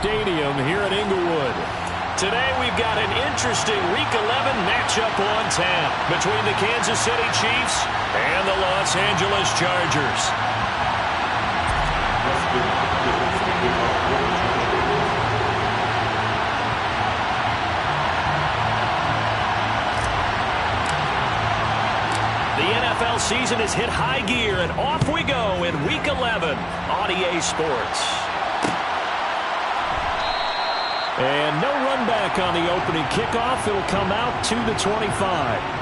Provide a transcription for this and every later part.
Stadium here in Inglewood. Today we've got an interesting Week 11 matchup on tap between the Kansas City Chiefs and the Los Angeles Chargers. The NFL season has hit high gear, and off we go in Week 11 on EA Sports. And no run back on the opening kickoff. It'll come out to the 25.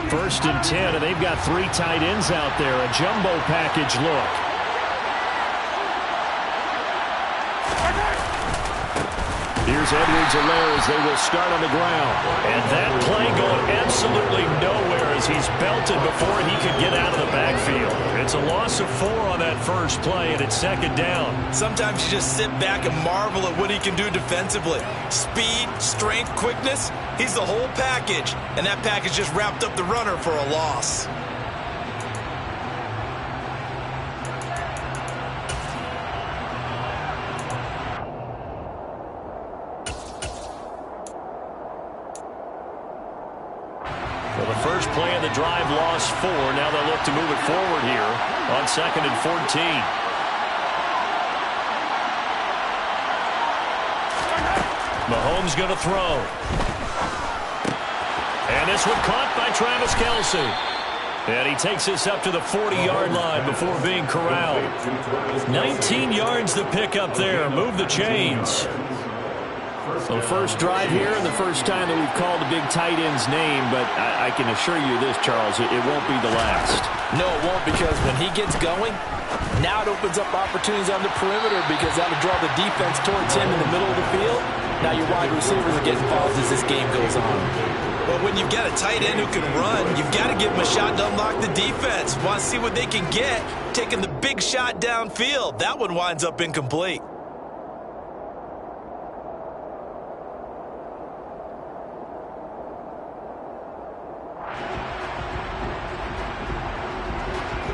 First and 10, and they've got 3 tight ends out there. A jumbo package look. Here's Edwards-Helaire as they will start on the ground. And that play going absolutely nowhere as he's belted before he could get out of the backfield. It's a loss of 4 on that first play, and it's second down. Sometimes you just sit back and marvel at what he can do defensively. Speed, strength, quickness. He's the whole package, and that package just wrapped up the runner for a loss. Well, the first play of the drive lost 4. Now they'll look to move it forward here on 2nd and 14. Mahomes going to throw. And this one caught by Travis Kelce. And he takes this up to the 40-yard line before being corralled. 19 yards to pick up there. Move the chains. So the first drive here and the first time that we've called a big tight end's name, but I can assure you this, Charles, it won't be the last. No, it won't, because when he gets going, now it opens up opportunities on the perimeter because that'll draw the defense towards him in the middle of the field. Now your wide receivers are getting involved as this game goes on. But when you've got a tight end who can run, you've got to give him a shot to unlock the defense. Want to see what they can get, taking the big shot downfield. That one winds up incomplete.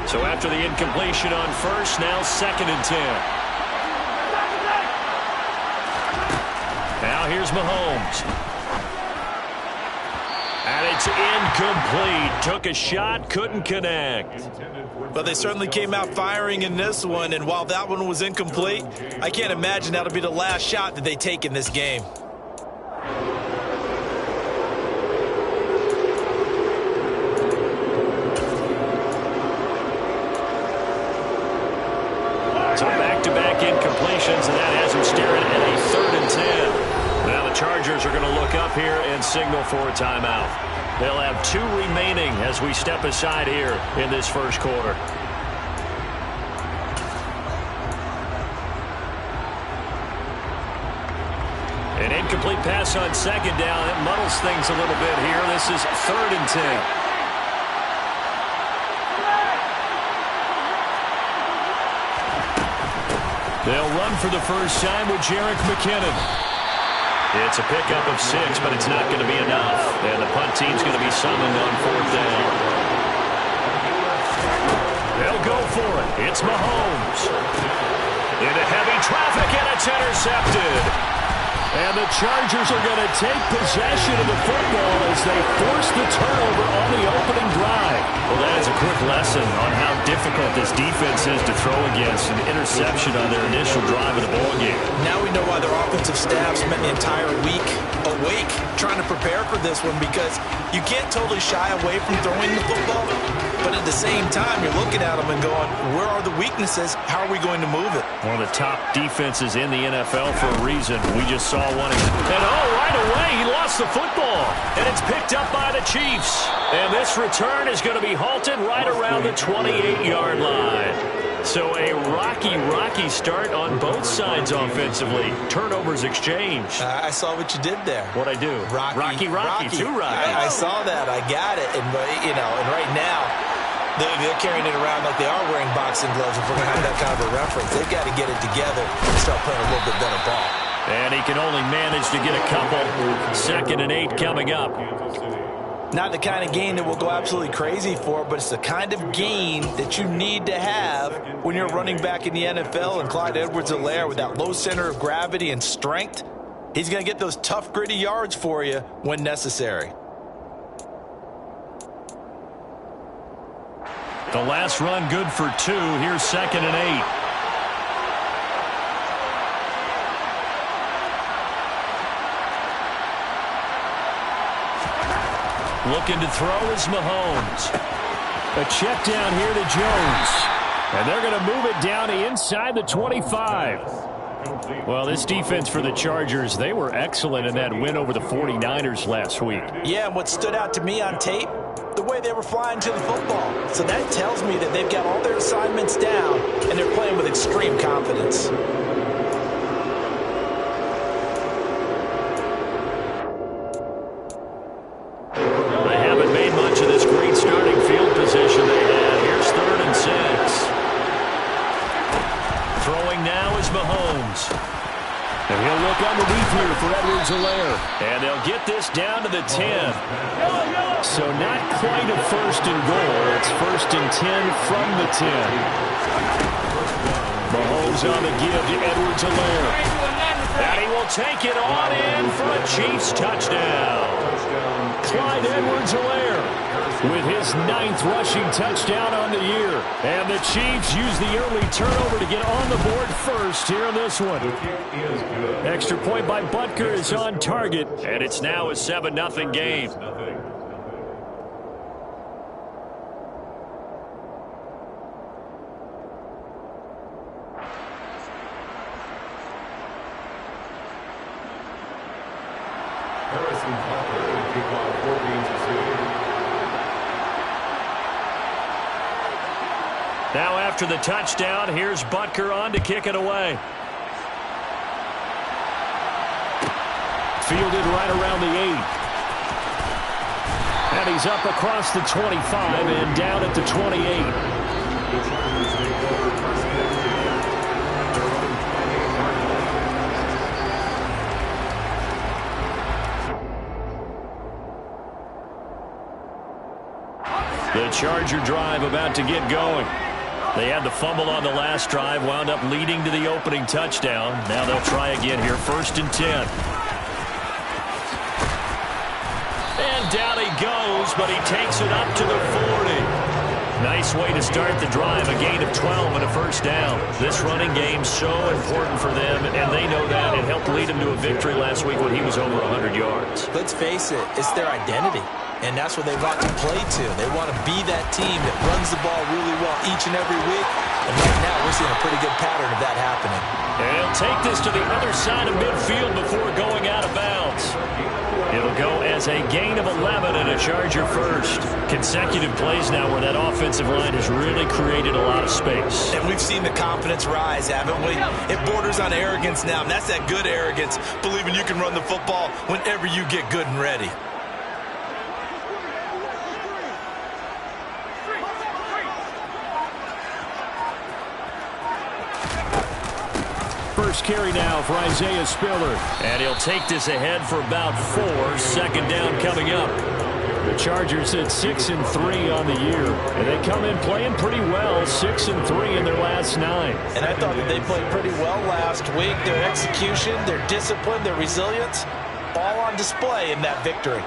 So after the incompletion on first, now 2nd and 10. Now here's Mahomes. And it's incomplete. Took a shot, couldn't connect. But they certainly came out firing in this one, and while that one was incomplete, I can't imagine that'll be the last shot that they take in this game. incompletions, and that has him staring at a 3rd and 10. Now the Chargers are going to look up here and signal for a timeout. They'll have 2 remaining as we step aside here in this first quarter. An incomplete pass on 2nd down. It muddles things a little bit here. This is 3rd and 10. They'll run for the first time with Jerick McKinnon. It's a pickup of 6, but it's not going to be enough. And the punt team's going to be summoned on 4th down. They'll go for it. It's Mahomes. Into heavy traffic, and it's intercepted. And the Chargers are going to take possession of the football as they force the turnover on the opening drive. Well, that is a quick lesson on how difficult this defense is to throw against. An interception on their initial drive of the ballgame. Now we know why their offensive staff spent the entire week awake trying to prepare for this one, because you can't totally shy away from throwing the football, but at the same time, you're looking at them and going, where are the weaknesses? How are we going to move it? One of the top defenses in the NFL for a reason. We just saw one. And right away, he lost the football. And it's picked up by the Chiefs. And this return is going to be halted right around the 28-yard line. So a rocky start on both sides offensively. Turnovers exchanged. I saw what you did there. What'd I do? Rocky. Too rocky. I saw that. I got it. And, and right now, they're carrying it around like they are wearing boxing gloves. If we're going to have that kind of a reference, they've got to get it together and start playing a little bit better ball. And he can only manage to get a couple. 2nd and 8 coming up. Not the kind of gain that we'll go absolutely crazy for, but it's the kind of gain that you need to have when you're running back in the NFL. And Clyde Edwards-Helaire, with that low center of gravity and strength, he's going to get those tough, gritty yards for you when necessary. The last run good for 2. Here's 2nd and 8. Looking to throw is Mahomes. A check down here to Jones. And they're going to move it down to inside the 25. Well, this defense for the Chargers, they were excellent in that win over the 49ers last week. Yeah, and what stood out to me on tape, the way they were flying to the football. So that tells me that they've got all their assignments down, and they're playing with extreme confidence. And he'll look underneath here for Edwards-Helaire. And they'll get this down to the 10. So not quite a 1st and goal. It's 1st and 10 from the 10. Mahomes on the give to Edwards-Helaire. And he will take it on in for a Chiefs touchdown. Clyde Edwards-Helaire with his 9th rushing touchdown on the year. And the Chiefs use the early turnover to get on the board first here in this one. Extra point by Butker is on target. And it's now a 7-0 game. Now after the touchdown, here's Butker on to kick it away. Fielded right around the 8. And he's up across the 25 and down at the 28. The Charger drive about to get going. They had the fumble on the last drive, wound up leading to the opening touchdown. Now they'll try again here, 1st and 10. And down he goes, but he takes it up to the 40. Nice Nice way to start the drive, a gain of 12 and a first down. This running game's so important for them, and they know that. It helped lead them to a victory last week when he was over 100 yards. Let's face it, it's their identity, and that's what they want to play to. They want to be that team that runs the ball really well each and every week, and right now we're seeing a pretty good pattern of that happening. And he'll take this to the other side of midfield before going out of bounds. It'll go as a gain of 11 and a Charger first. Consecutive plays now where that offensive line has really created a lot of space. And we've seen the confidence rise, haven't we? It borders on arrogance now, and that's that good arrogance, believing you can run the football whenever you get good and ready. First carry now for Isaiah Spiller. And he'll take this ahead for about 4. Second down coming up. The Chargers at 6-3 on the year. And they come in playing pretty well, 6-3 in their last 9. And I thought that they played pretty well last week. Their execution, their discipline, their resilience, all on display in that victory.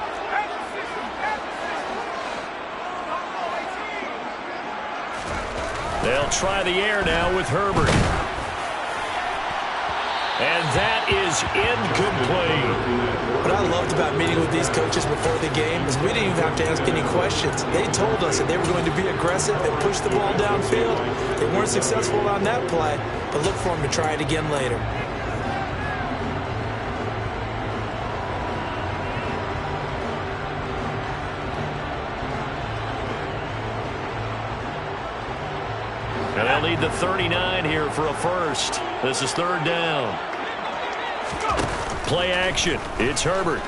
They'll try the air now with Herbert. And that is incomplete. What I loved about meeting with these coaches before the game is we didn't even have to ask any questions. They told us that they were going to be aggressive and push the ball downfield. They weren't successful on that play, but look for them to try it again later. And they'll need the 39 here for a first. This is third down. Play action. It's Herbert.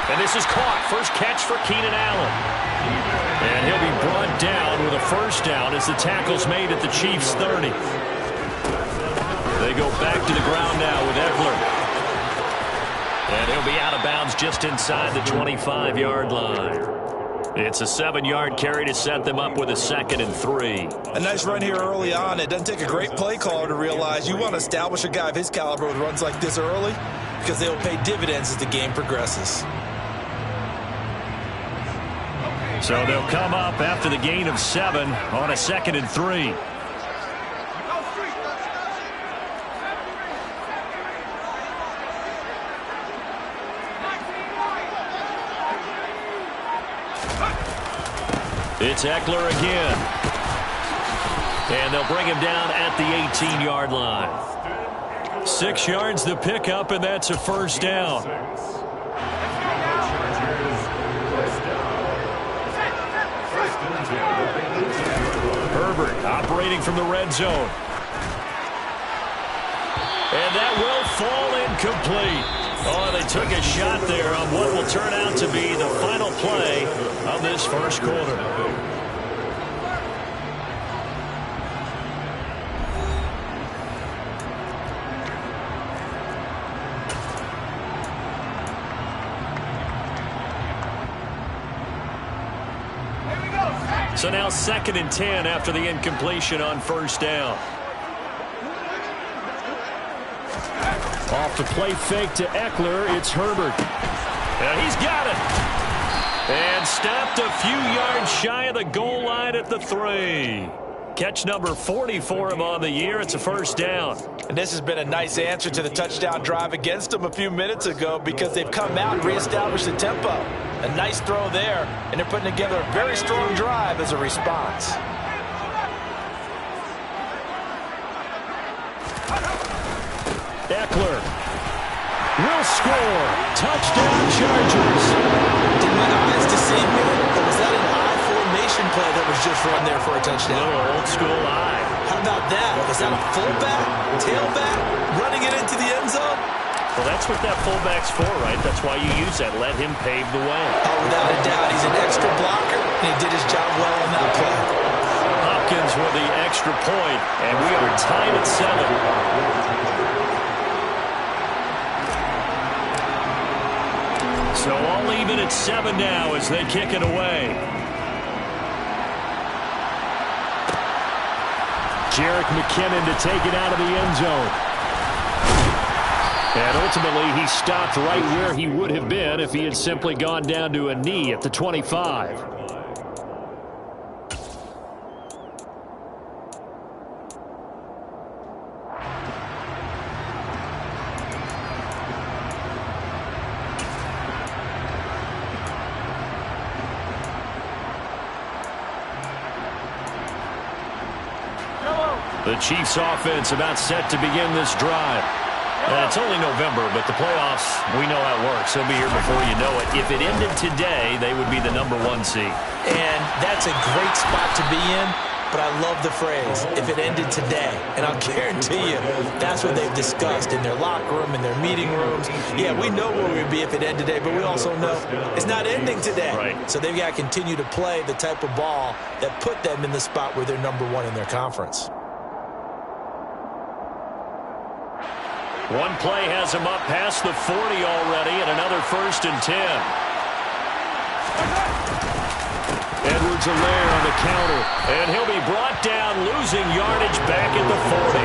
And this is caught. First catch for Keenan Allen. And he'll be brought down with a first down as the tackle's made at the Chiefs' 30. They go back to the ground now with Eckler. And he'll be out of bounds just inside the 25-yard line. It's a 7-yard carry to set them up with a 2nd and 3. A nice run here early on. It doesn't take a great play caller to realize you want to establish a guy of his caliber with runs like this early because they will pay dividends as the game progresses. So they'll come up after the gain of 7 on a 2nd and 3. It's Eckler again. And they'll bring him down at the 18-yard line. 6 yards the pickup, and that's a first down. Herbert operating from the red zone. And that will fall incomplete. Oh, they took a shot there on what will turn out to be the final play of this first quarter. So now 2nd and 10 after the incompletion on first down. Off the play fake to Eckler, it's Herbert. And he's got it. And stopped a few yards shy of the goal line at the 3. Catch number 40 for him on the year. It's a first down. And this has been a nice answer to the touchdown drive against them a few minutes ago because they've come out and reestablished the tempo. A nice throw there, and they're putting together a very strong drive as a response. Eckler will score. Touchdown Chargers. Did my eyes deceive me? Or was that an I formation play that was just run there for a touchdown? Little old school I. How about that? Was that a fullback, tailback, running it into the end zone? Well, that's what that fullback's for, right? That's why you use that. Let him pave the way. Oh, without a doubt. He's an extra blocker, and he did his job well on that play. Hopkins with the extra point, and we are tied at 7. So all even at 7 now as they kick it away. Jerick McKinnon to take it out of the end zone. And ultimately, he stopped right where he would have been if he had simply gone down to a knee at the 25. The Chiefs offense about set to begin this drive. And it's only November, but the playoffs, we know how it works. They'll be here before you know it. If it ended today, they would be the #1 seed. And that's a great spot to be in, but I love the phrase, if it ended today. And I'll guarantee you, that's what they've discussed in their locker room, in their meeting rooms. Yeah, we know where we'd be if it ended today, but we also know it's not ending today. Right. So they've got to continue to play the type of ball that put them in the spot where they're #1 in their conference. One play has him up past the 40 already, and another 1st and 10. Edwards-Helaire on the counter, and he'll be brought down, losing yardage back at the 40.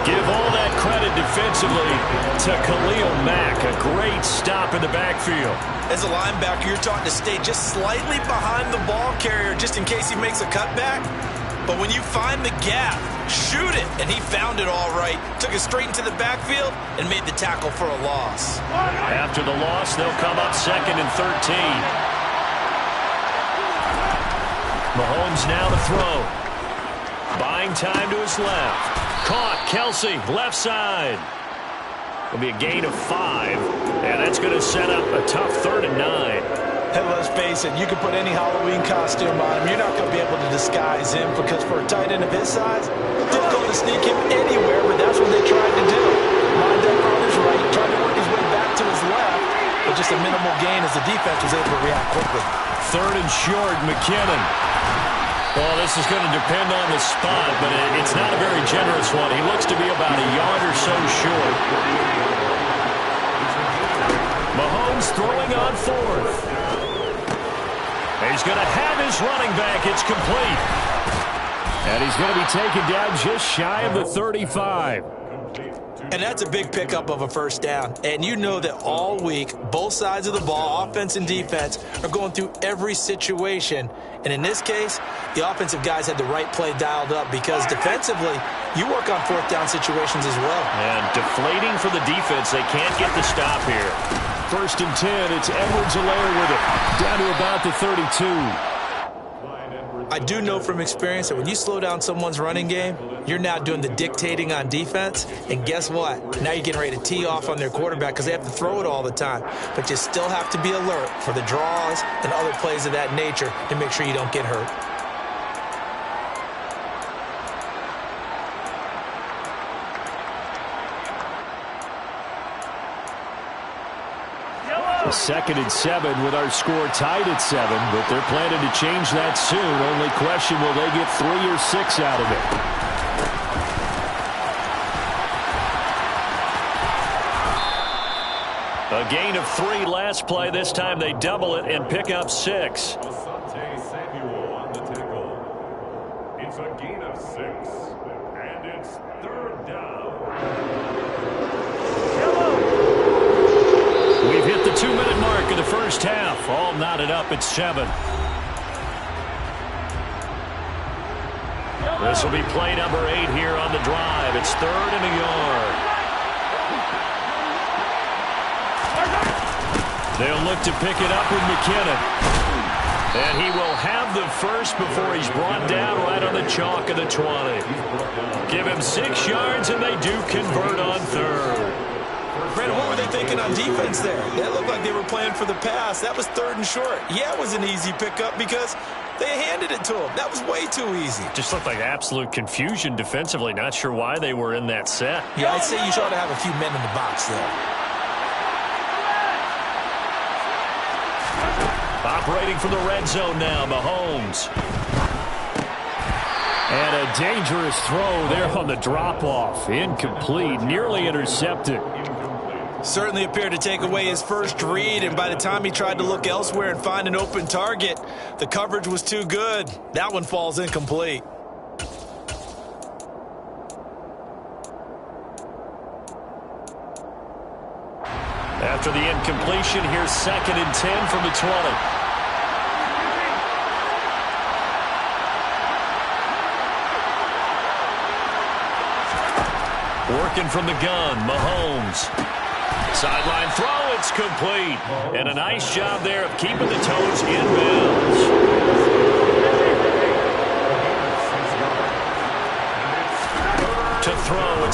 Give all that credit defensively to Khalil Mack. A great stop in the backfield. As a linebacker, you're taught to stay just slightly behind the ball carrier just in case he makes a cutback. But when you find the gap, shoot it. And he found it all right. Took it straight into the backfield and made the tackle for a loss. After the loss, they'll come up 2nd and 13. Mahomes now to throw. Buying time to his left. Caught. Kelsey, left side. It'll be a gain of 5. And that's going to set up a tough 3rd and 9. Hey, let's face it, you can put any Halloween costume on him. You're not going to be able to disguise him because for a tight end of his size, difficult to sneak him anywhere, but that's what they tried to do. Lined up on his right, tried to work his way back to his left, but just a minimal gain as the defense was able to react quickly. 3rd and short, McKinnon. Well, this is going to depend on the spot, but it's not a very generous one. He looks to be about a yard or so short. Mahomes throwing on 4th. He's going to have his running back. It's complete. And he's going to be taken down just shy of the 35. And that's a big pickup of a 1st down. And you know that all week, both sides of the ball, offense and defense, are going through every situation. And in this case, the offensive guys had the right play dialed up because defensively, you work on 4th down situations as well. And deflating for the defense. They can't get the stop here. 1st and 10. It's Edwards-Helaire with it. Down to about the 32. I do know from experience that when you slow down someone's running game, you're now doing the dictating on defense. And guess what? Now you're getting ready to tee off on their quarterback because they have to throw it all the time. But you still have to be alert for the draws and other plays of that nature to make sure you don't get hurt. A 2nd and 7 with our score tied at 7, but they're planning to change that soon. Only question, will they get 3 or 6 out of it? A gain of 3 last play. This time they double it and pick up 6. It's a gain of 6, and it's 3rd down. We've hit the 2-minute mark of the 1st half. All knotted up at 7. This will be play number 8 here on the drive. It's 3rd and a yard. They'll look to pick it up with McKinnon. And he will have the 1st before he's brought down right on the chalk of the 20. Give him 6 yards, and they do convert on 3rd. Brandon, what were they thinking on defense there? That looked like they were playing for the pass. That was 3rd and short. Yeah, it was an easy pickup because they handed it to him. That was way too easy. Just looked like absolute confusion defensively. Not sure why they were in that set. Yeah, I'd say you ought to have a few men in the box there. Operating from the red zone now, Mahomes. And a dangerous throw there on the drop-off. Incomplete, nearly intercepted. Certainly appeared to take away his first read, and by the time he tried to look elsewhere and find an open target, the coverage was too good. That one falls incomplete. After the incompletion, here's 2nd and 10 from the 20. Working from the gun, Mahomes. Sideline throw, it's complete. And a nice job there of keeping the toes in bounds.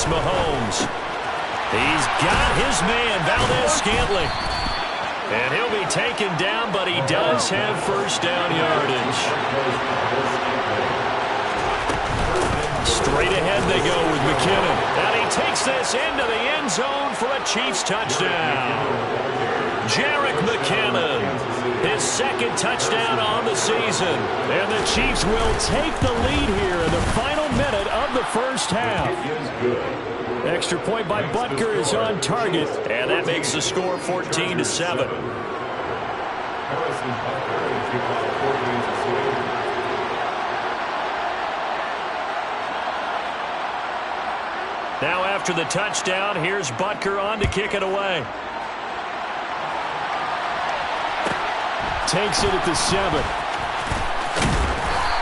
Mahomes. He's got his man, Valdez-Scantling. And he'll be taken down, but he does have first down yardage. Straight ahead they go with McKinnon. And he takes this into the end zone for a Chiefs touchdown. Jerick McKinnon, his second touchdown on the season. And the Chiefs will take the lead here in the final minute of the first half. Extra point by Butker is on target, and that makes the score 14-7. Now after the touchdown, here's Butker on to kick it away. Takes it at the 7.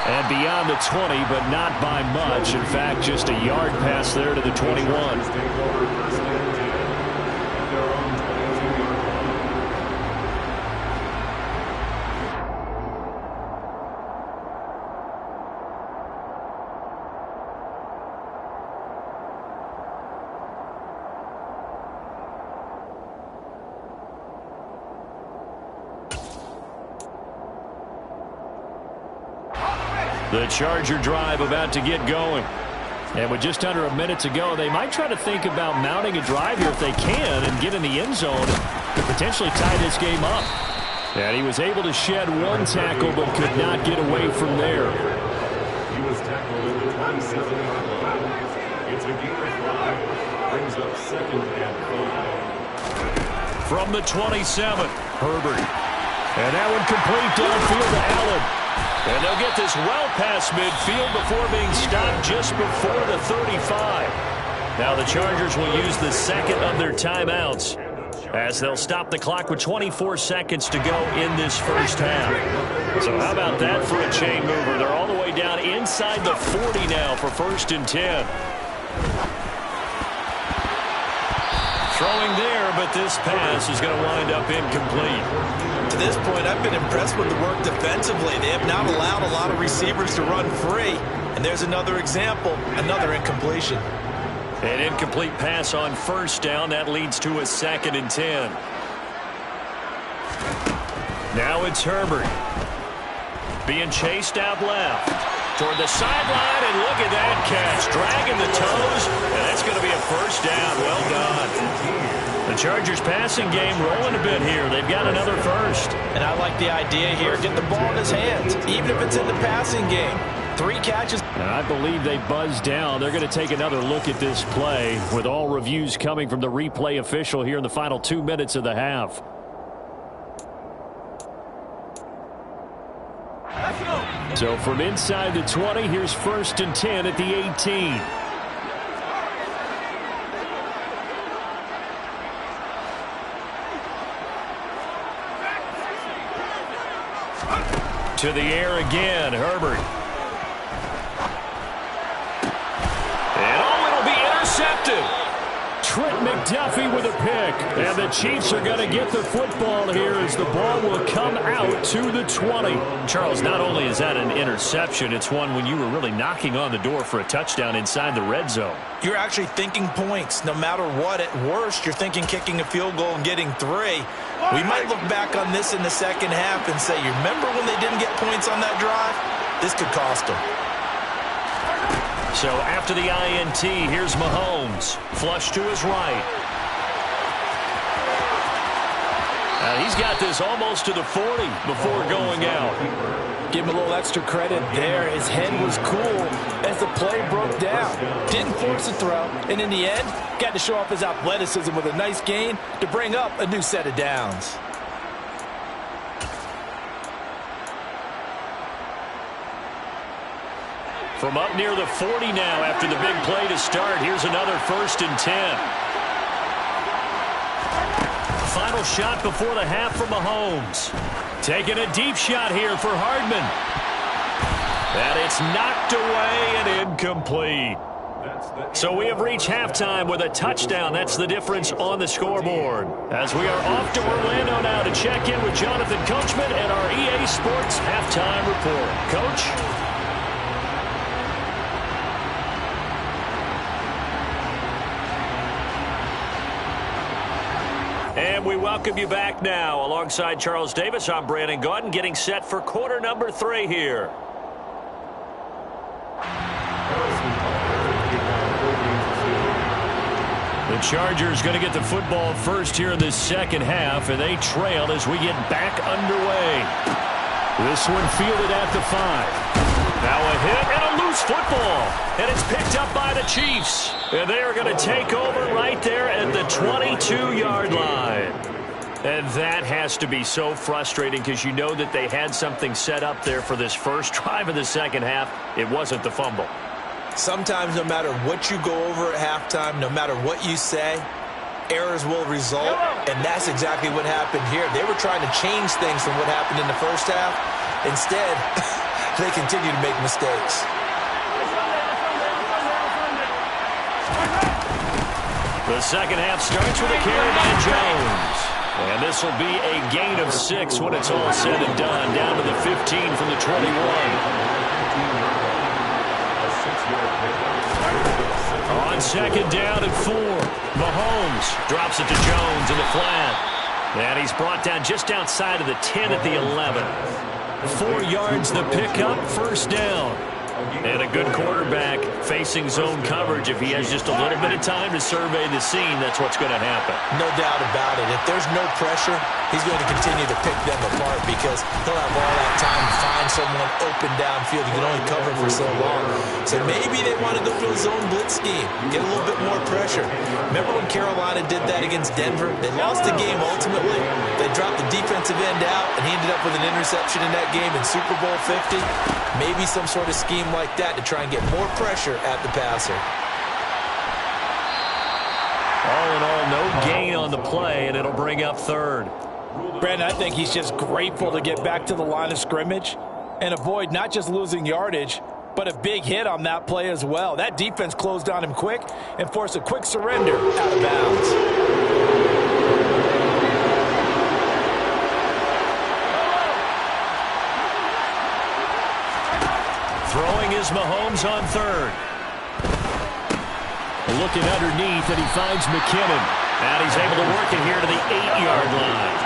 And beyond the 20, but not by much. In fact, just a yard pass there to the 21. The Charger drive about to get going. And with just under a minute to go, they might try to think about mounting a drive here if they can and get in the end zone to potentially tie this game up. And he was able to shed one tackle but could not get away from there. He was tackled at the 27-yard line. It's a gain of 5. Brings up second and 5. From the 27, Herbert. And that one complete downfield to Allen. And they'll get this well past midfield before being stopped just before the 35. Now the Chargers will use the second of their timeouts as they'll stop the clock with 24 seconds to go in this first half. So how about that for a chain mover? They're all the way down inside the 40 now for 1st and 10. Throwing there, but this pass is going to wind up incomplete. To this point, I've been impressed with the work defensively. They have not allowed a lot of receivers to run free. And there's another example, another incompletion. An incomplete pass on first down. That leads to a 2nd and 10. Now it's Herbert. Being chased out left. Toward the sideline, and look at that catch. Dragging the toes, and that's going to be a first down. Well done. The Chargers passing game rolling a bit here. They've got another first. And I like the idea here. Get the ball in his hands, even if it's in the passing game. 3 catches. And I believe they buzzed down. They're going to take another look at this play with all reviews coming from the replay official here in the final 2 minutes of the half. So from inside the 20, here's 1st and 10 at the 18. To the air again, Herbert. And oh, it'll be intercepted. Trent McDuffie with a pick. And the Chiefs are going to get the football here as the ball will come out to the 20. Charles, not only is that an interception, it's one when you were really knocking on the door for a touchdown inside the red zone. You're actually thinking points. No matter what, at worst, you're thinking kicking a field goal and getting 3. We might look back on this in the second half and say, you remember when they didn't get points on that drive? This could cost them. So after the INT, here's Mahomes. Flush to his right. He's got this almost to the 40 before going out. Give him a little extra credit there. His head was cool as the play broke down. Didn't force a throw, and in the end, got to show off his athleticism with a nice gain to bring up a new set of downs. From up near the 40 now after the big play to start. Here's another 1st and 10. Final shot before the half from Mahomes. Taking a deep shot here for Hardman. And it's knocked away and incomplete. So we have reached halftime with a touchdown. That's the difference on the scoreboard. As we are off to Orlando now to check in with Jonathan Coachman and our EA Sports halftime report. Coach? And we welcome you back now. Alongside Charles Davis, I'm Brandon Gaudin, getting set for quarter number 3 here. The Chargers going to get the football first here in this second half, and they trail as we get back underway. This one fielded at the 5. Now a hit and a loose football, and it's picked up by the Chiefs. And they are going to take over right there at the 22-yard line. And that has to be so frustrating because you know that they had something set up there for this first drive of the second half. It wasn't the fumble. Sometimes no matter what you go over at halftime, no matter what you say, errors will result, and that's exactly what happened here. They were trying to change things from what happened in the first half. Instead, they continue to make mistakes. The second half starts with a carry by Jones. And this will be a gain of 6 when it's all said and done, down to the 15 from the 21. On second down and 4, Mahomes drops it to Jones in the flat. And he's brought down just outside of the 10 at the 11. 4 yards the pickup, first down. And a good quarterback facing zone coverage. If he has just a little bit of time to survey the scene, that's what's going to happen. No doubt about it. If there's no pressure, he's going to continue to pick them apart because he'll have all that time to find someone open downfield. You can only cover for so long. So maybe they want to go to a zone blitz scheme, get a little bit more pressure. Remember when Carolina did that against Denver? They lost the game ultimately. They dropped the defensive end out, and he ended up with an interception in that game in Super Bowl 50. Maybe some sort of scheme like that to try and get more pressure at the passer. All in all, no gain on the play, and it'll bring up third. Brandon, I think he's just grateful to get back to the line of scrimmage and avoid not just losing yardage, but a big hit on that play as well. That defense closed on him quick and forced a quick surrender out of bounds. Throwing is Mahomes on third. Looking underneath, and he finds McKinnon. And he's able to work it here to the 8-yard line.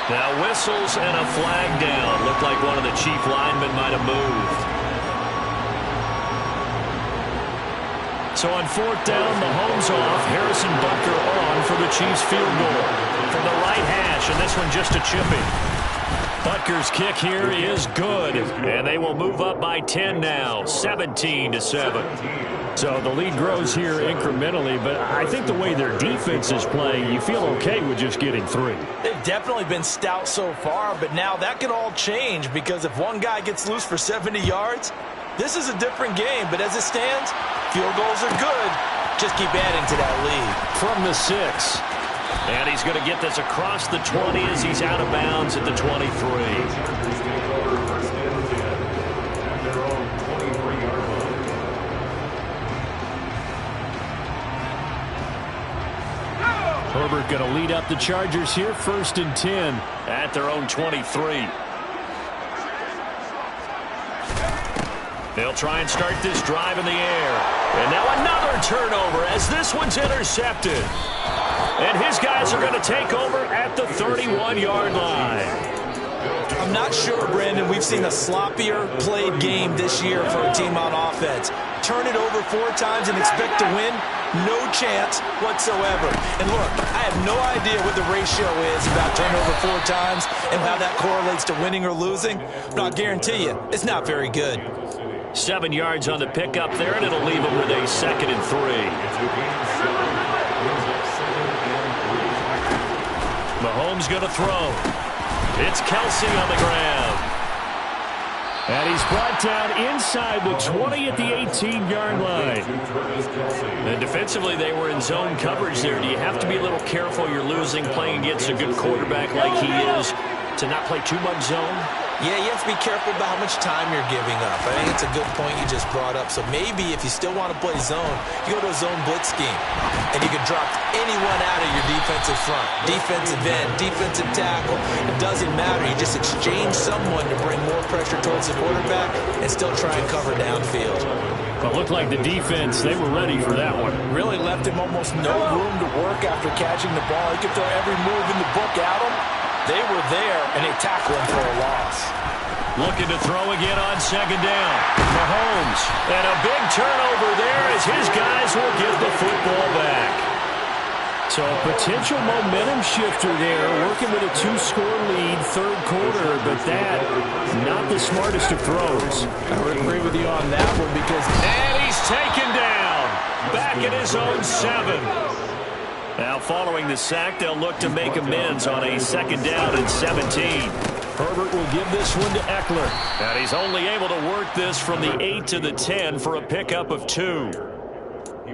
Now whistles and a flag down. Looked like one of the chief linemen might have moved. So on fourth down, Mahomes off, Harrison Butker on for the Chiefs field goal from the right hash, and this one just a chippy. Butker's kick here is good, and they will move up by 10 now, 17-7. So the lead grows here incrementally, but I think the way their defense is playing, you feel okay with just getting 3. They've definitely been stout so far, but now that can all change because if one guy gets loose for 70 yards, this is a different game. But as it stands, field goals are good. Just keep adding to that lead. From the 6. And he's going to get this across the 20 as he's out of bounds at the 23. Herbert going to lead up the Chargers here, 1st and 10 at their own 23. They'll try and start this drive in the air. And now another turnover as this one's intercepted. And his guys are going to take over at the 31-yard line. I'm not sure, Brandon, we've seen a sloppier played game this year for a team on offense. Turn it over 4 times and expect to win? No chance whatsoever. And look, I have no idea what the ratio is about turnover 4 times and how that correlates to winning or losing, but I'll guarantee you it's not very good. 7 yards on the pickup there, and it'll leave them with a 2nd and 3. Mahomes going to throw. It's Kelsey on the ground. And he's brought down inside the 20 at the 18-yard line. And defensively, they were in zone coverage there. Do you have to be a little careful? You're losing playing against a good quarterback like he is. to not play too much zone? Yeah, you have to be careful about how much time you're giving up. I think it's a good point you just brought up. So maybe if you still want to play zone, you go to a zone blitz scheme. And you can drop anyone out of your defensive front. Defensive end, defensive tackle. It doesn't matter. You just exchange someone to bring more pressure towards the quarterback and still try and cover downfield. But it looked like the defense, they were ready for that one. Really left him almost no room to work after catching the ball. He could throw every move in the book at him. They were there, and they tackled him for a loss. Looking to throw again on second down. Mahomes. And a big turnover there as his guys will get the football back. So a potential momentum shifter there, working with a 2-score lead, third quarter, but that, not the smartest of throws. I would agree with you on that one because... And he's taken down. Back at his own 7. Now following the sack, they'll look to make amends on a second down and 17. Herbert will give this one to Eckler. And he's only able to work this from the 8 to the 10 for a pickup of 2.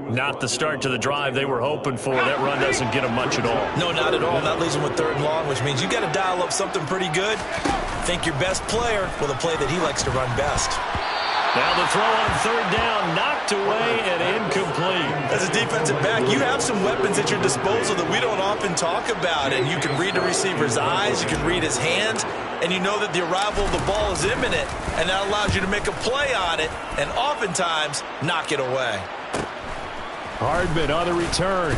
Not the start to the drive they were hoping for. That run doesn't get them much at all. No, not at all. And that leaves them with 3rd and long, which means you got to dial up something pretty good. Think your best player with a play that he likes to run best. Now the throw on 3rd down, knocked away and incomplete. As a defensive back, you have some weapons at your disposal that we don't often talk about. And you can read the receiver's eyes, you can read his hands, and you know that the arrival of the ball is imminent. And that allows you to make a play on it and oftentimes knock it away. Hardman on the return.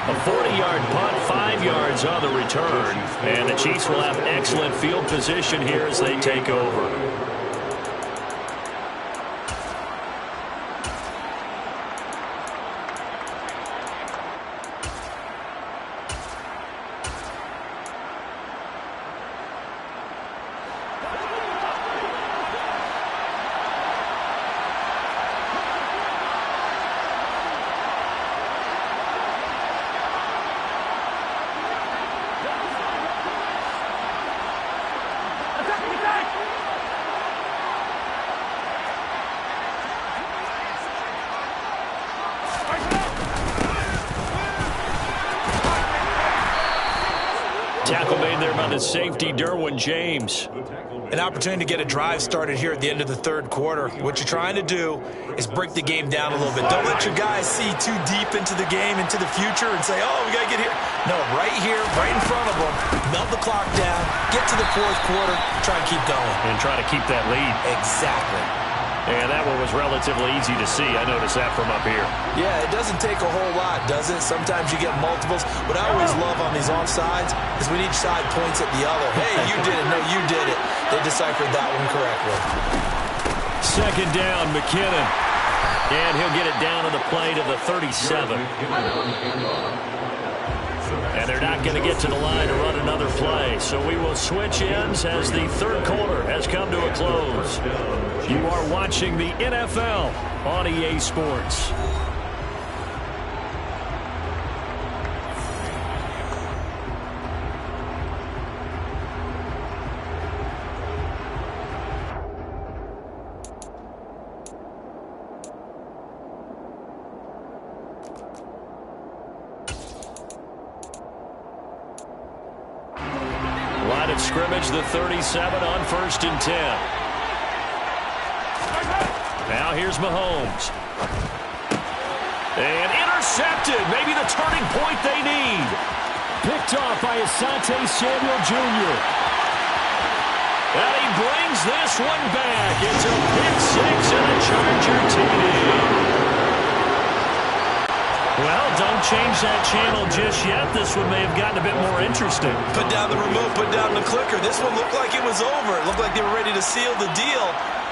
A 40-yard punt, 5 yards on the return. And the Chiefs will have excellent field position here as they take over. Tackle made there by the safety, Derwin James. An opportunity to get a drive started here at the end of the 3rd quarter. What you're trying to do is break the game down a little bit. Don't let your guys see too deep into the game, into the future, and say, oh, we got to get here. No, right here, right in front of them, melt the clock down, get to the 4th quarter, try and keep going. And try to keep that lead. Exactly. And that one was relatively easy to see. I noticed that from up here. Yeah, it doesn't take a whole lot, does it? Sometimes you get multiples. What I always love on these offsides is when each side points at the other. Hey, you did it. No, you did it. They deciphered that one correctly. Second down, McKinnon. And he'll get it down to the play to the 37. And they're not going to get to the line to run another play. So we will switch ends as the 3rd quarter has come to a close. You are watching the NFL on EA Sports. Line of scrimmage, the 37 on 1st and 10. Now here's Mahomes. And intercepted. Maybe the turning point they need. Picked off by Asante Samuel Jr. And he brings this one back. It's a pick 6 and a Charger TD. Well, don't change that channel just yet. This one may have gotten a bit more interesting. Put down the remote, put down the clicker. This one looked like it was over. It looked like they were ready to seal the deal.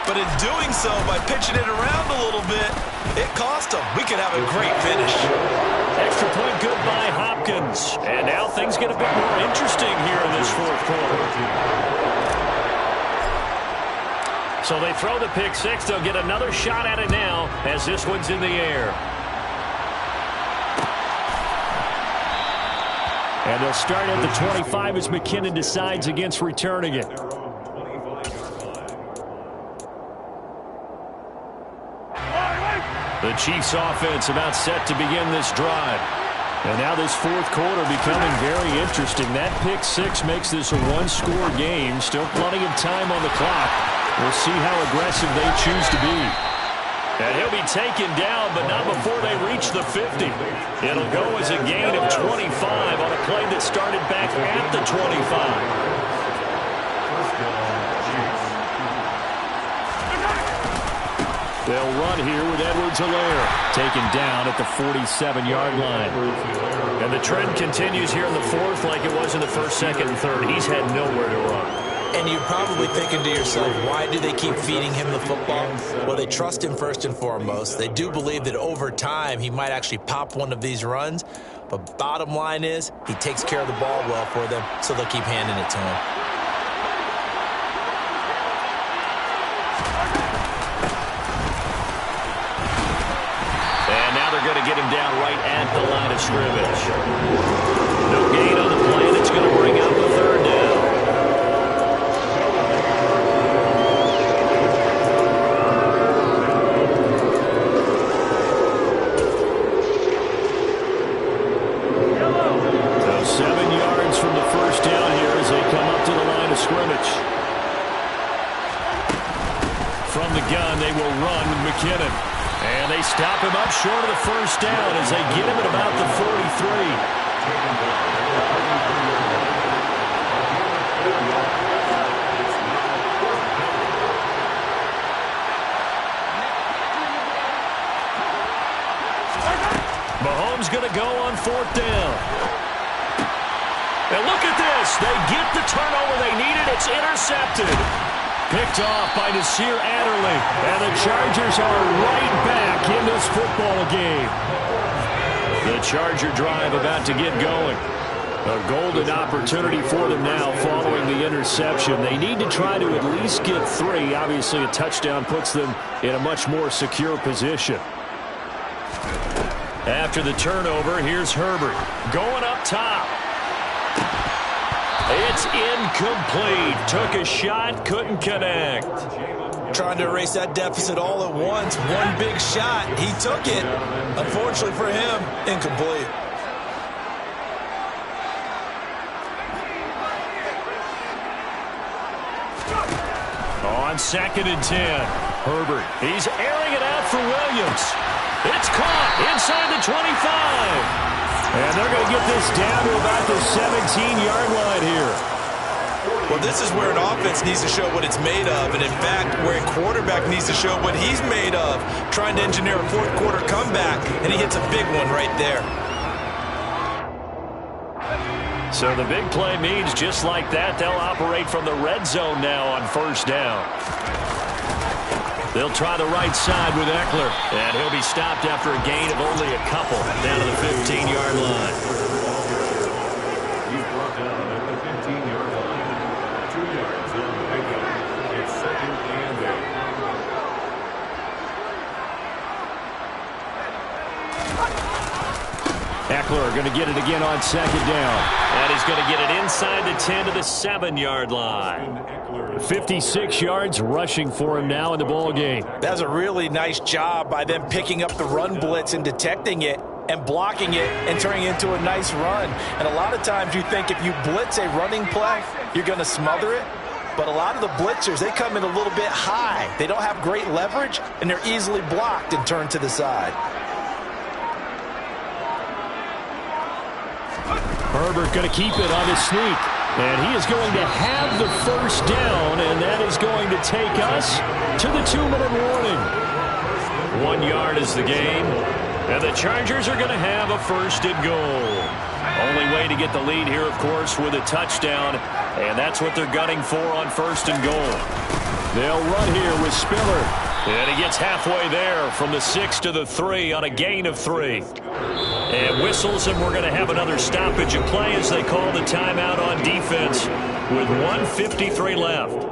But in doing so, by pitching it around a little bit, it cost them. We could have a great finish. Extra point good by Hopkins. And now things get a bit more interesting here in this 4th quarter. So they throw the pick 6. They'll get another shot at it now as this one's in the air. And they'll start at the 25 as McKinnon decides against returning it. The Chiefs offense about set to begin this drive. And now this fourth quarter becoming very interesting. That pick six makes this a one-score game. Still plenty of time on the clock. We'll see how aggressive they choose to be. And he'll be taken down, but not before they reach the 50. It'll go as a gain of 25 on a play that started back at the 25. They'll run here with Edwards-Helaire, taken down at the 47-yard line. And the trend continues here in the fourth like it was in the first, second, and third. He's had nowhere to run. And you're probably thinking to yourself, why do they keep feeding him the football? Well, they trust him first and foremost. They do believe that over time he might actually pop one of these runs. But bottom line is he takes care of the ball well for them, so they'll keep handing it to him. Going to get him down right at the line of scrimmage. No gain on the play, and it's going to bring up a third down. So 7 yards from the first down here as they come up to the line of scrimmage. From the gun, they will run with McKinnon. And they stop him up short of the first down as they get him at about the 43. Mahomes going to go on fourth down. And look at this. They get the turnover they needed. It's intercepted. Picked off by Nasir Adderley. And the Chargers are right back in this football game. The Charger drive about to get going. A golden opportunity for them now following the interception. They need to try to at least get 3. Obviously, a touchdown puts them in a much more secure position. After the turnover, here's Herbert going up top. It's incomplete. Took a shot, couldn't connect. Trying to erase that deficit all at once. One big shot. He took it. Unfortunately for him, incomplete. On 2nd and 10, Herbert. He's airing it out for Williams. It's caught inside the 25. And they're going to get this down to about the 17-yard line here. Well, this is where an offense needs to show what it's made of. And, in fact, where a quarterback needs to show what he's made of. Trying to engineer a fourth-quarter comeback, and he hits a big one right there. So the big play means just like that, they'll operate from the red zone now on first down. They'll try the right side with Eckler, and he'll be stopped after a gain of only a couple down to the 15-yard line. He's brought down at the 15-yard line. 2 yards on the pickup. It's 2nd and 8. Eckler going to get it again on 2nd down. And he's going to get it inside the 10 to the 7-yard line. 56 yards rushing for him now in the ball game. That's a really nice job by them picking up the run blitz and detecting it and blocking it and turning it into a nice run. And a lot of times you think if you blitz a running play, you're going to smother it. But a lot of the blitzers, they come in a little bit high. They don't have great leverage, and they're easily blocked and turned to the side. Herbert going to keep it on his sneak. And he is going to have the first down, and that is going to take us to the 2-minute warning. 1 yard is the game, and the Chargers are going to have a first and goal. Only way to get the lead here, of course, with a touchdown, and that's what they're gunning for on first and goal. They'll run here with Spiller, and he gets halfway there from the 6 to the 3 on a gain of 3. And whistles, and we're going to have another stoppage of play as they call the timeout on defense with 1:53 left.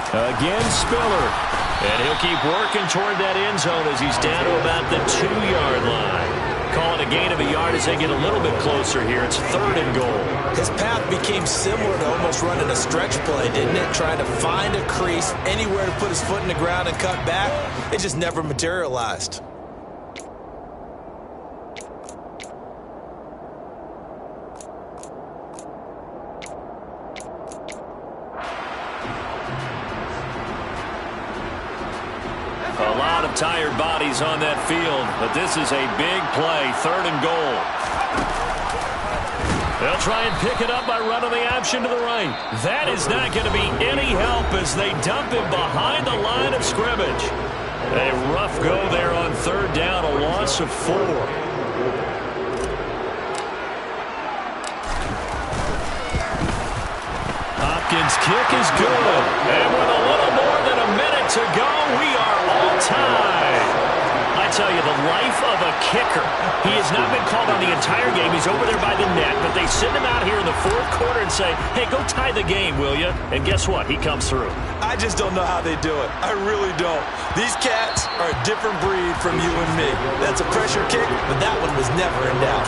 Again, Spiller. And he'll keep working toward that end zone as he's down to about the 2-yard line. call it a gain of a yard as they get a little bit closer here. It's 3rd and goal. His path became similar to almost running a stretch play, didn't it? Trying to find a crease, anywhere to put his foot in the ground and cut back. It just never materialized. A lot of tired bodies on that field, but this is a big play, 3rd and goal. They'll try and pick it up by running the option to the right. That is not going to be any help as they dump him behind the line of scrimmage. A rough go there on 3rd down, a loss of 4. Hopkins' kick is good. And with a little more than a minute to go, we are all tied. I tell you, the life of a kicker. He has not been called on the entire game. He's over there by the net, but they send him out here in the 4th quarter and say, hey, go tie the game, will you? And guess what? He comes through. I just don't know how they do it. I really don't. These cats are a different breed from you and me. That's a pressure kick, but that one was never in doubt.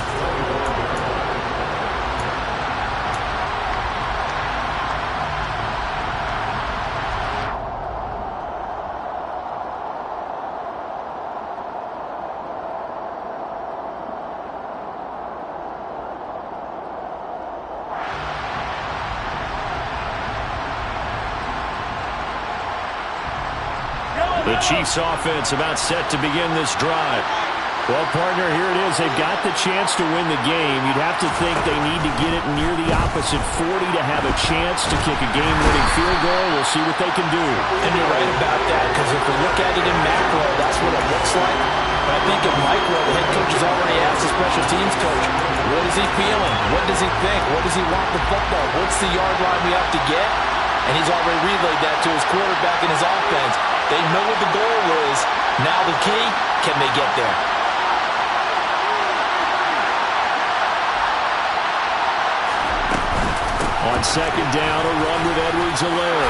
The Chiefs offense about set to begin this drive. Well, partner, here it is. They've got the chance to win the game. You'd have to think they need to get it near the opposite 40 to have a chance to kick a game-winning field goal. We'll see what they can do. And you're right about that, because if we look at it in macro, that's what it looks like. But I think in micro, the head coach has already asked the special teams coach, what is he feeling? What does he think? What does he want the football? What's the yard line we have to get? And he's already relayed that to his quarterback and his offense. They know what the goal is. Now the key, can they get there? On 2nd down, a run with Edwards-Helaire.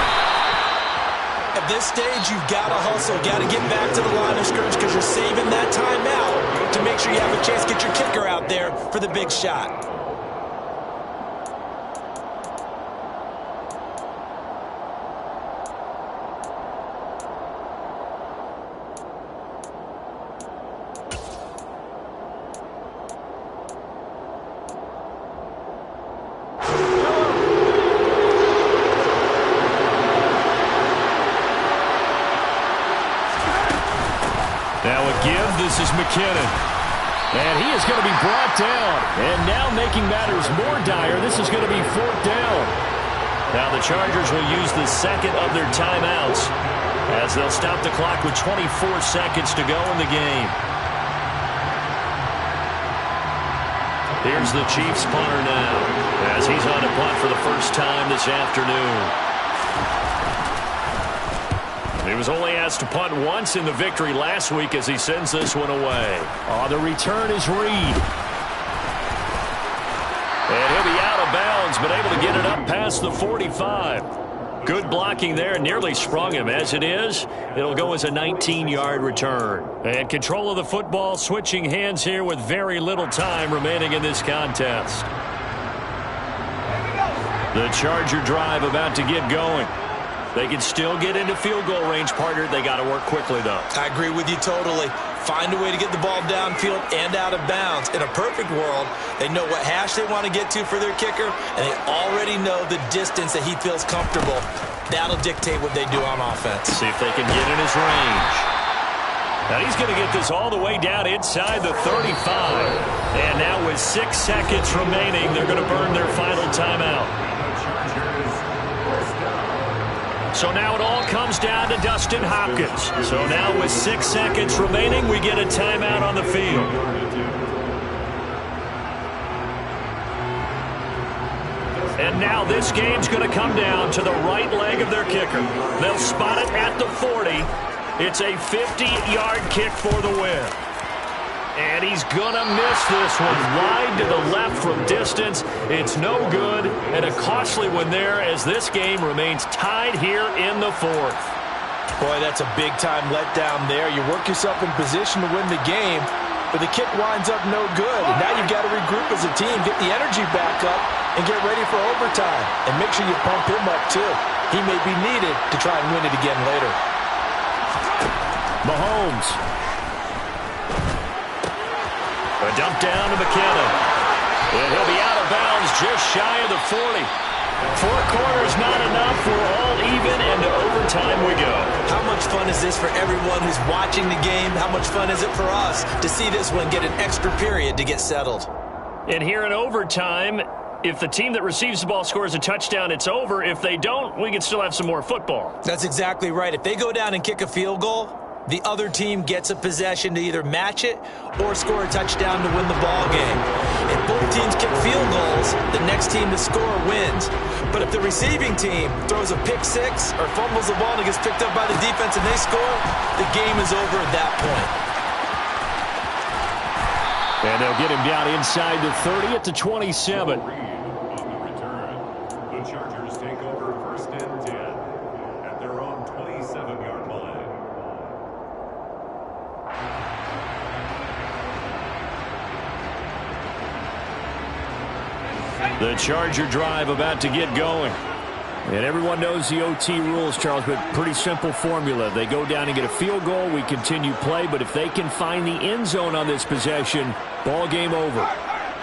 At this stage, you've got to hustle. Got to get back to the line of scrimmage because you're saving that time out to make sure you have a chance to get your kicker out there for the big shot. Now a give, this is McKinnon. And he is going to be brought down. And now making matters more dire, this is going to be 4th down. Now the Chargers will use the 2nd of their timeouts as they'll stop the clock with 24 seconds to go in the game. Here's the Chiefs punter now as he's on to punt for the first time this afternoon. He was only asked to punt once in the victory last week as he sends this one away. Oh, the return is Reed. And he'll be out of bounds, but able to get it up past the 45. Good blocking there, nearly sprung him. As it is, it'll go as a 19-yard return. And control of the football, switching hands here with very little time remaining in this contest. The Charger drive about to get going. They can still get into field goal range, partner. They got to work quickly, though. I agree with you totally. Find a way to get the ball downfield and out of bounds. In a perfect world, they know what hash they want to get to for their kicker, and they already know the distance that he feels comfortable. That'll dictate what they do on offense. See if they can get in his range. Now he's going to get this all the way down inside the 35. And now with 6 seconds remaining, they're going to burn their final timeout. So now it all comes down to Dustin Hopkins. So now with 6 seconds remaining, we get a timeout on the field. And now this game's going to come down to the right leg of their kicker. They'll spot it at the 40. It's a 50-yard kick for the win. And he's going to miss this one wide to the left from distance. It's no good, and a costly one there as this game remains tied here in the 4th. Boy, that's a big-time letdown there. You work yourself in position to win the game, but the kick winds up no good. And now you've got to regroup as a team, get the energy back up, and get ready for overtime. And make sure you pump him up, too. He may be needed to try and win it again later. Mahomes. A dump down to McKinnon. And he'll be out of bounds just shy of the 40. 4 quarters not enough. We're all even, and to overtime we go. How much fun is this for everyone who's watching the game? How much fun is it for us to see this one get an extra period to get settled? And here in overtime, if the team that receives the ball scores a touchdown, it's over. If they don't, we can still have some more football. That's exactly right. If they go down and kick a field goal, the other team gets a possession to either match it or score a touchdown to win the ball game. If both teams kick field goals, the next team to score wins. But if the receiving team throws a pick six or fumbles the ball and it gets picked up by the defense and they score, the game is over at that point. And they'll get him down inside the 30 at the 27. On the return, the Chargers take over 1st and 10 at their own 27-yard line. The Charger drive about to get going. And everyone knows the OT rules, Charles, but pretty simple formula. They go down and get a field goal, we continue play, but if they can find the end zone on this possession, ball game over.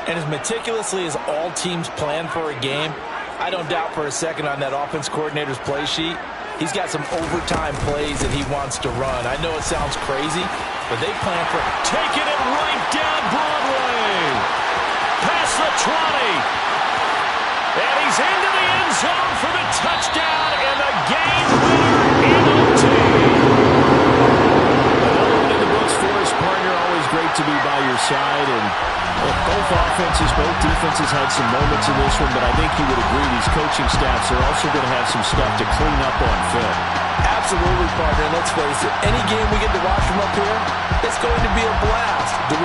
And as meticulously as all teams plan for a game, I don't doubt for a second on that offense coordinator's play sheet, he's got some overtime plays that he wants to run. I know it sounds crazy, but they plan for taking it right down Broadway. Past the 20. And he's into the end zone for the touchdown and the game winner in OT. Another one in the books for his partner. Always great to be by your side. And both offenses, both defenses had some moments in this one, but I think you would agree these coaching staffs are also going to have some stuff to clean up on film. Absolutely, partner. Let's face it, any game we get to watch from up here, it's going to be a blast.